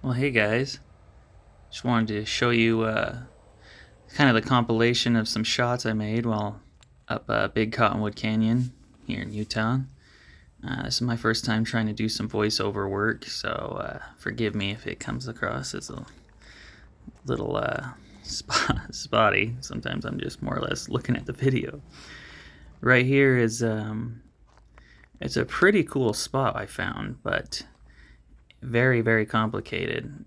Well, hey guys, just wanted to show you kind of the compilation of some shots I made while up Big Cottonwood Canyon here in Utah. This is my first time trying to do some voiceover work, so forgive me if it comes across as a little spotty. Sometimes I'm just more or less looking at the video. Right here is it's a pretty cool spot I found, but very, very complicated.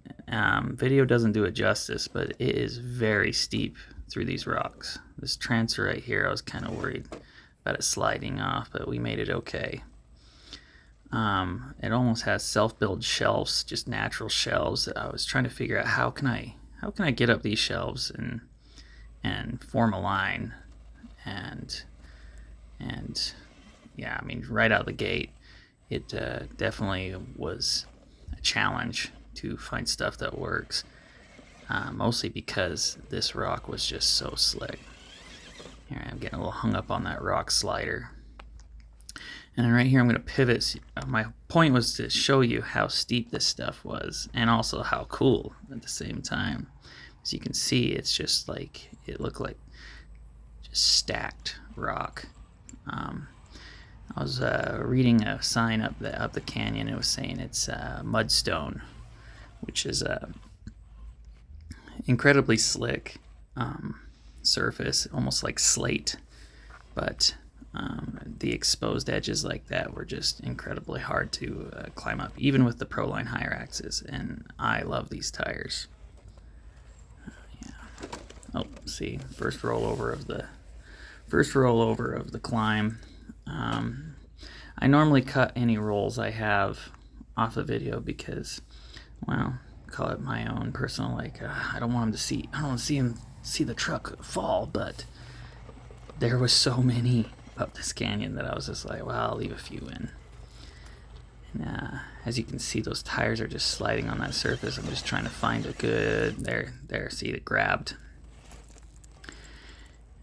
Video doesn't do it justice, but it is very steep through these rocks. This transfer right here, I was kind of worried about it sliding off, but we made it okay. It almost has self-built shelves, just natural shelves. I was trying to figure out how can I get up these shelves and form a line, and yeah, I mean, right out the gate, it definitely was a challenge to find stuff that works, mostly because this rock was just so slick. Here, I'm getting a little hung up on that rock slider. And then right here I'm going to pivot. My point was to show you how steep this stuff was, and also how cool at the same time. As you can see, it's just like, it looked like just stacked rock. I was reading a sign up the canyon. It was saying it's mudstone, which is a incredibly slick surface, almost like slate. But the exposed edges like that were just incredibly hard to climb up, even with the Proline higher axes. And I love these tires. Yeah. Oh, see, first rollover of the climb. I normally cut any rolls I have off the video because, well, call it my own personal, like, I don't want to see the truck fall, but there was so many up this canyon that I was just like, well, I'll leave a few in. And as you can see, those tires are just sliding on that surface. I'm just trying to find a good, there, see, it grabbed.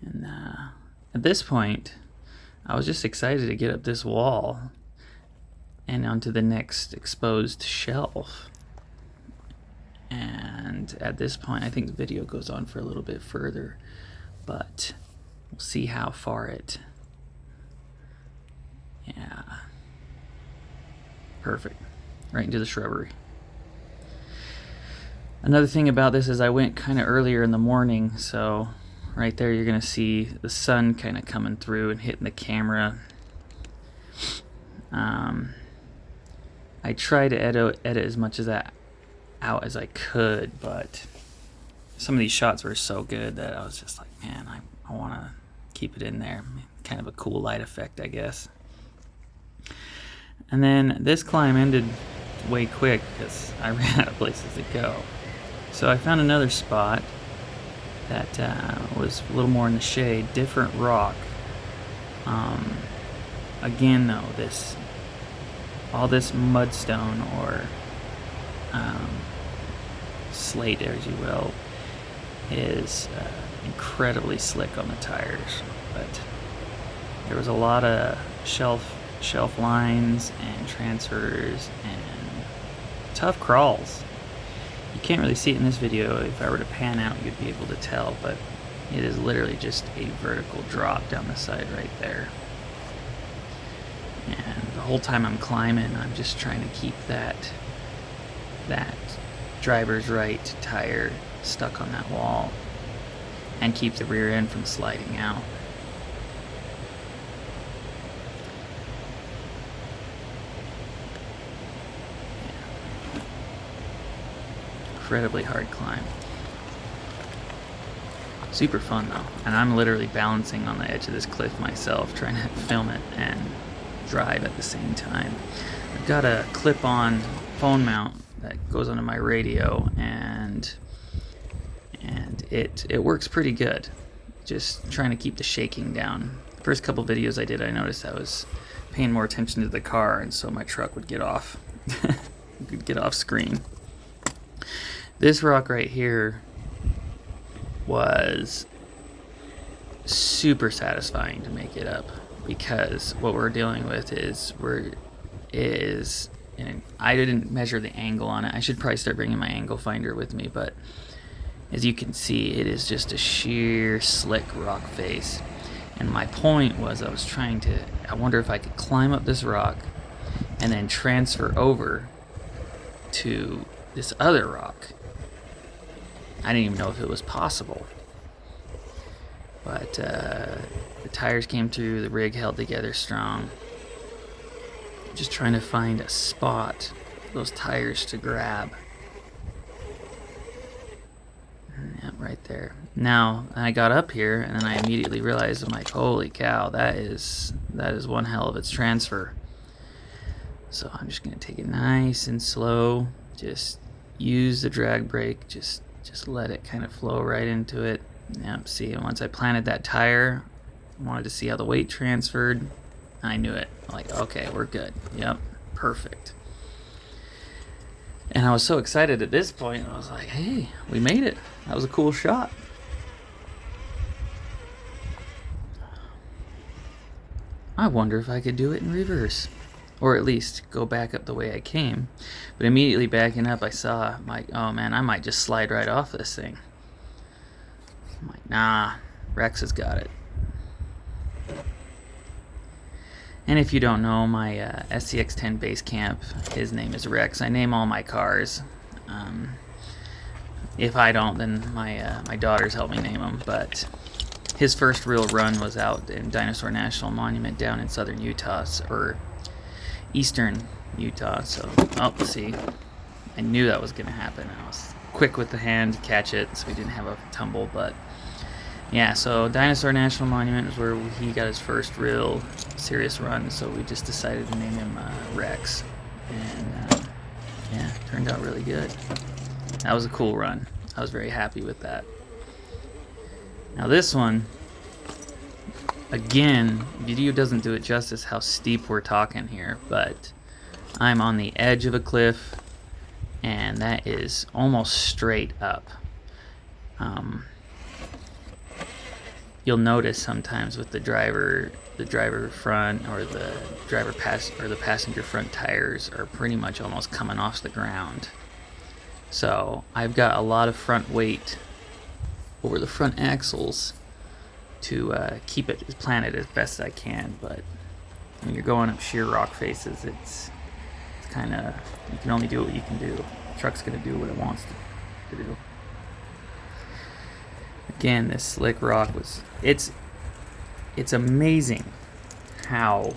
And at this point, I was just excited to get up this wall and onto the next exposed shelf. And at this point, I think the video goes on for a little bit further, but we'll see how far it... Yeah. Perfect. Right into the shrubbery. Another thing about this is I went kind of earlier in the morning, so right there you're going to see the sun kind of coming through and hitting the camera. I tried to edit as much of that out as I could, but some of these shots were so good that I was just like, man, I want to keep it in there. Kind of a cool light effect, I guess. And then this climb ended way quick because I ran out of places to go. So I found another spot that was a little more in the shade, different rock. Again though, all this mudstone or slate, as you will, is incredibly slick on the tires. But there was a lot of shelf lines and transfers and tough crawls. You can't really see it in this video. If I were to pan out, you'd be able to tell, but it is literally just a vertical drop down the side right there. And the whole time I'm climbing, I'm just trying to keep that driver's right tire stuck on that wall and keep the rear end from sliding out. Incredibly hard climb. Super fun though, and I'm literally balancing on the edge of this cliff myself, trying to film it and drive at the same time. I've got a clip-on phone mount that goes onto my radio, and it works pretty good. Just trying to keep the shaking down. The first couple videos I did, I noticed I was paying more attention to the car, and so my truck would get off screen. This rock right here was super satisfying to make it up, because what we're dealing with is and I didn't measure the angle on it. I should probably start bringing my angle finder with me, but as you can see, it is just a sheer slick rock face. And my point was I wonder if I could climb up this rock and then transfer over to this other rock. I didn't even know if it was possible. But the tires came through, the rig held together strong. Just trying to find a spot for those tires to grab. Yep, right there. Now, I got up here and then I immediately realized, I'm like, holy cow, that is one hell of its transfer. So I'm just gonna take it nice and slow. Just use the drag brake. Just let it kind of flow right into it. Yep, see, and once I planted that tire, I wanted to see how the weight transferred. I knew it. Like, okay, we're good. Yep, perfect. And I was so excited at this point. I was like, hey, we made it. That was a cool shot. I wonder if I could do it in reverse, or at least go back up the way I came. But immediately backing up, I saw, oh man, I might just slide right off this thing. I'm like, nah, Rex has got it. And if you don't know, my scx10 basecamp, his name is Rex. I name all my cars. If I don't, then my daughters help me name them. But his first real run was out in Dinosaur National Monument down in southern Utah, or eastern Utah. So, let's see. I knew that was going to happen. I was quick with the hand to catch it, so we didn't have a tumble. But yeah, so Dinosaur National Monument is where he got his first real serious run. So we just decided to name him Rex, and yeah, turned out really good. That was a cool run. I was very happy with that. Now this one, again, video doesn't do it justice how steep we're talking here, but I'm on the edge of a cliff, and that is almost straight up. You'll notice sometimes with the driver front or the passenger front tires are pretty much almost coming off the ground. So I've got a lot of front weight over the front axles to keep it planted as best I can. But when you're going up sheer rock faces, it's kind of, you can only do what you can do. The truck's going to do what it wants to do. Again, this slick rock it's amazing how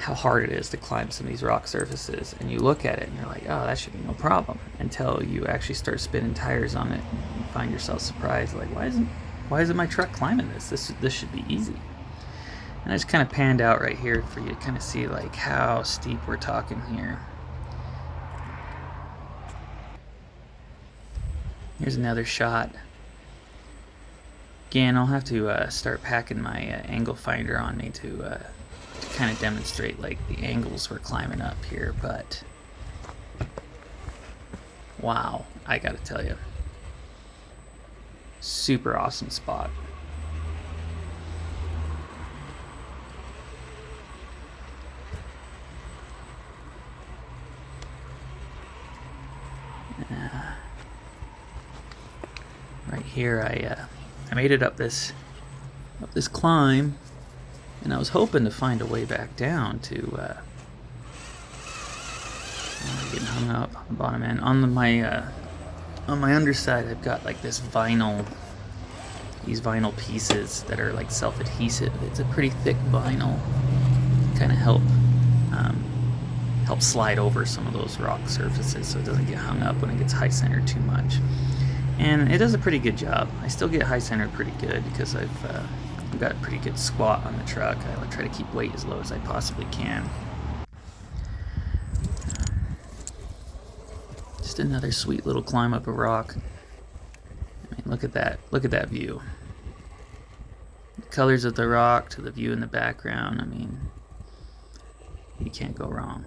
hard it is to climb some of these rock surfaces, and you look at it and you're like, oh, that should be no problem, until you actually start spinning tires on it and you find yourself surprised, like, why isn't my truck climbing this should be easy. And I just kind of panned out right here for you to kind of see like how steep we're talking here. Here's another shot. Again, I'll have to start packing my angle finder on me to kind of demonstrate like the angles we're climbing up here, but wow, I gotta tell you, super awesome spot. Right here, I made it up this climb, and I was hoping to find a way back down to getting hung up on the bottom end. On my underside, I've got like these vinyl pieces that are like self-adhesive. It's a pretty thick vinyl, kind of help slide over some of those rock surfaces so it doesn't get hung up when it gets high centered too much. And it does a pretty good job. I still get high centered pretty good because I've got a pretty good squat on the truck. I try to keep weight as low as I possibly can. Just another sweet little climb up a rock. I mean, look at that. Look at that view. The colors of the rock to the view in the background. I mean, you can't go wrong.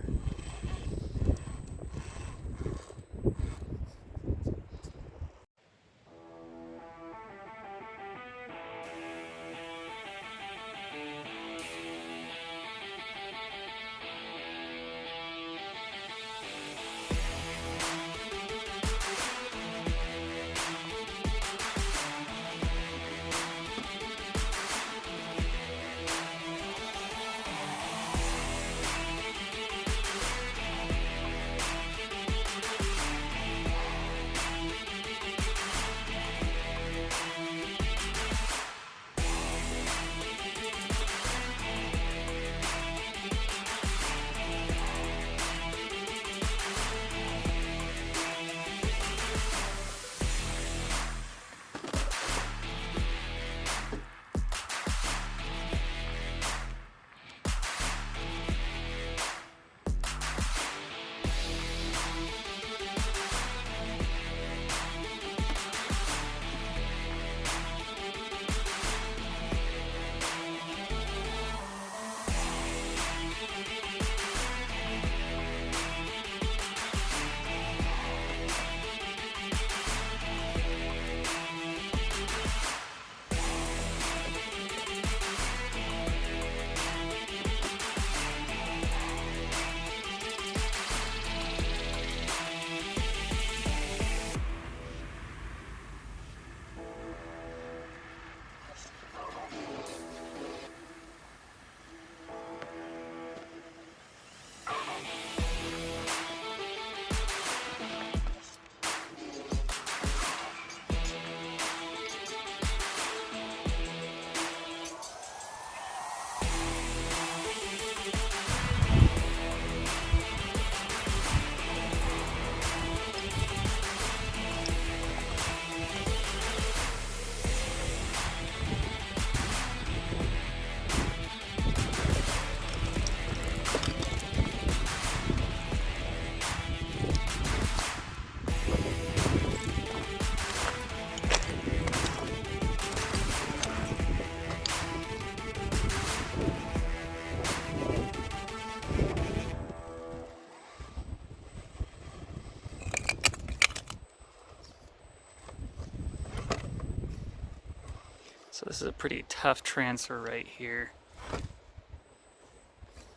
So this is a pretty tough transfer right here.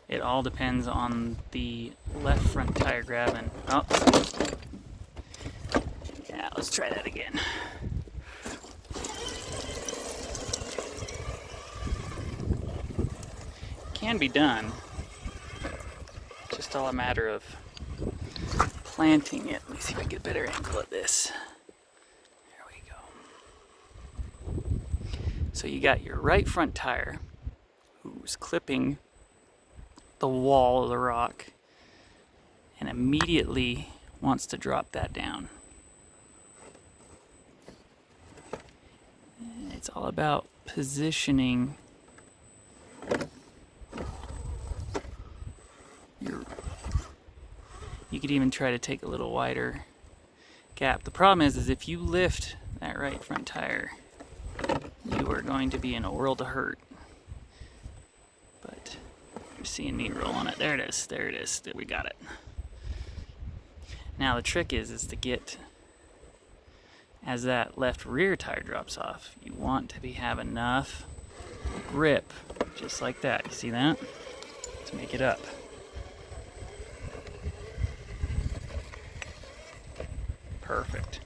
It all depends on the left front tire grabbing. Oh, yeah, let's try that again. Can be done. Just all a matter of planting it. Let me see if I can get a better angle at this. There we go. So you got your right front tire who's clipping the wall of the rock and immediately wants to drop that down. And it's all about positioning your. You could even try to take a little wider gap. The problem is if you lift that right front tire, you are going to be in a world of hurt. But you're seeing me roll on it. There it is. There it is. We got it. Now the trick is to get, as that left rear tire drops off, you want to have enough grip, just like that. You see that? To make it up. Perfect.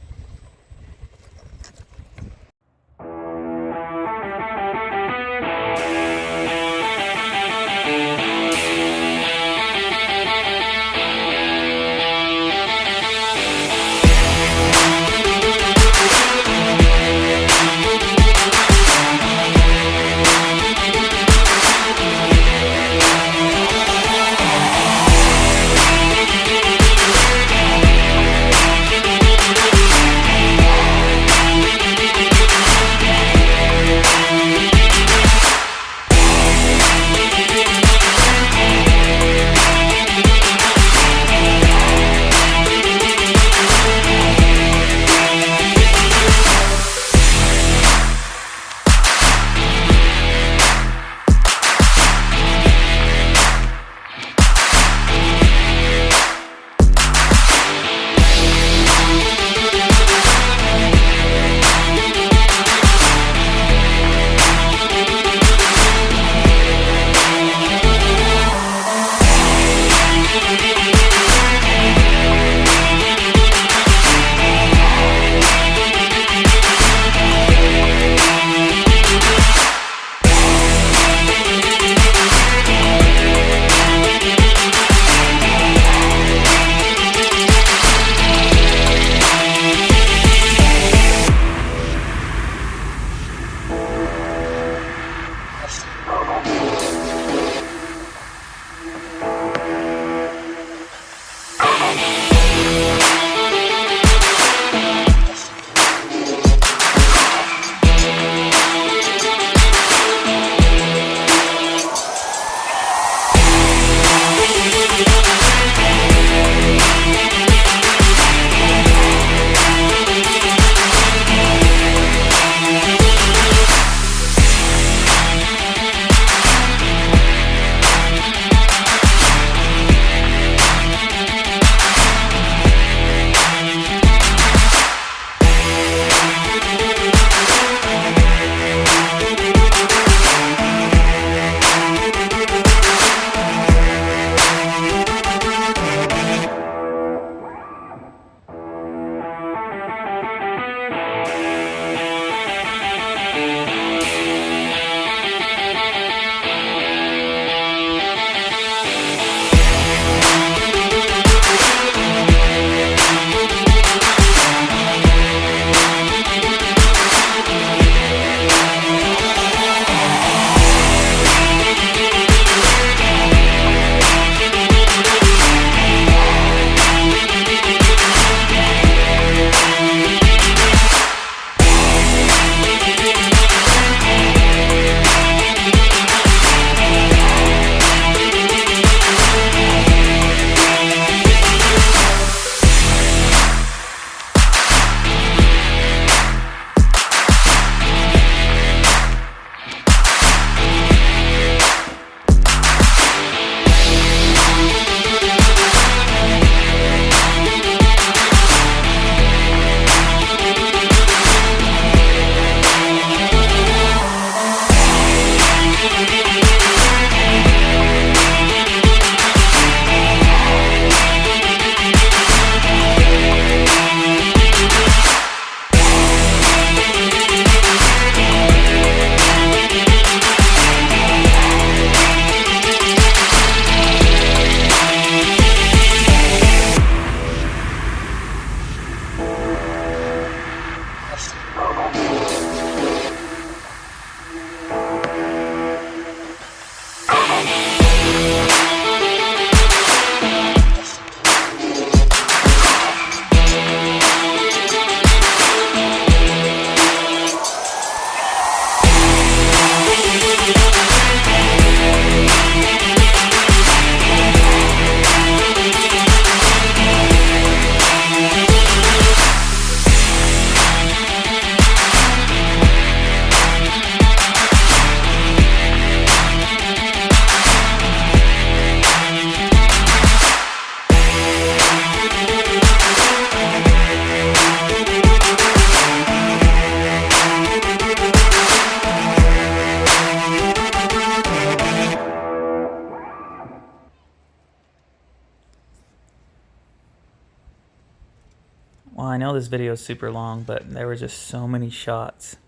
Well, I know this video is super long, but there were just so many shots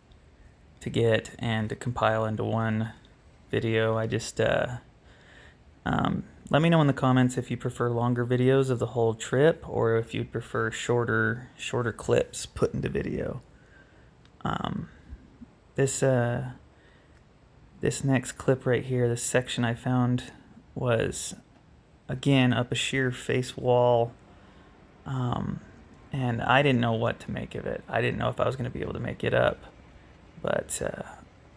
to get and to compile into one video. I just let me know in the comments if you prefer longer videos of the whole trip or if you'd prefer shorter clips put into video. This next clip right here, this section I found was again up a sheer face wall, and I didn't know what to make of it. I didn't know if I was going to be able to make it up, but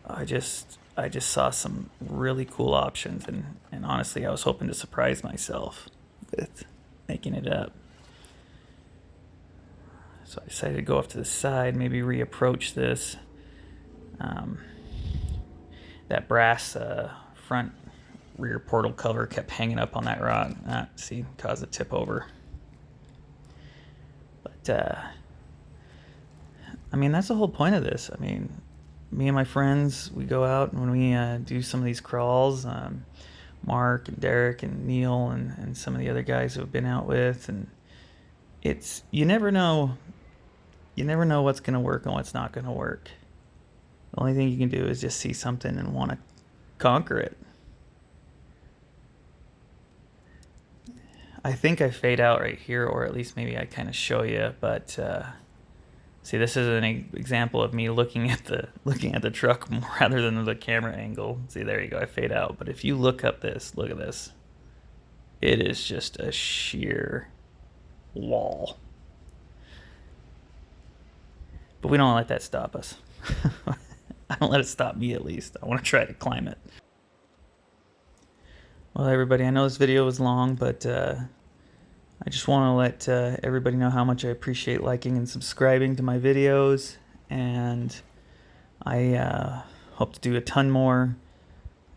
I just saw some really cool options, and honestly, I was hoping to surprise myself with making it up. So I decided to go off to the side, maybe reapproach this. That brass front rear portal cover kept hanging up on that rock. See, caused it to tip over. But I mean, that's the whole point of this. I mean, me and my friends, we go out and when we do some of these crawls, Mark and Derek and Neil and some of the other guys who have been out with, and it's, you never know what's going to work and what's not going to work. The only thing you can do is just see something and want to conquer it. I think I fade out right here, or at least maybe I kind of show you, but see, this is an example of me looking at the truck rather than the camera angle. See, there you go, I fade out. But if you look at this, it is just a sheer wall. But we don't let that stop us. I don't let it stop me, at least. I want to try to climb it. Well, everybody, I know this video was long, but I just want to let everybody know how much I appreciate liking and subscribing to my videos, and I hope to do a ton more.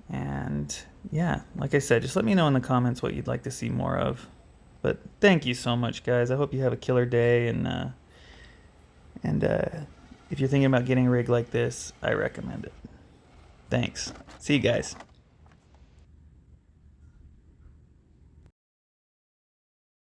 And yeah, like I said, just let me know in the comments what you'd like to see more of. But thank you so much, guys. I hope you have a killer day, and if you're thinking about getting a rig like this, I recommend it. Thanks. See you guys.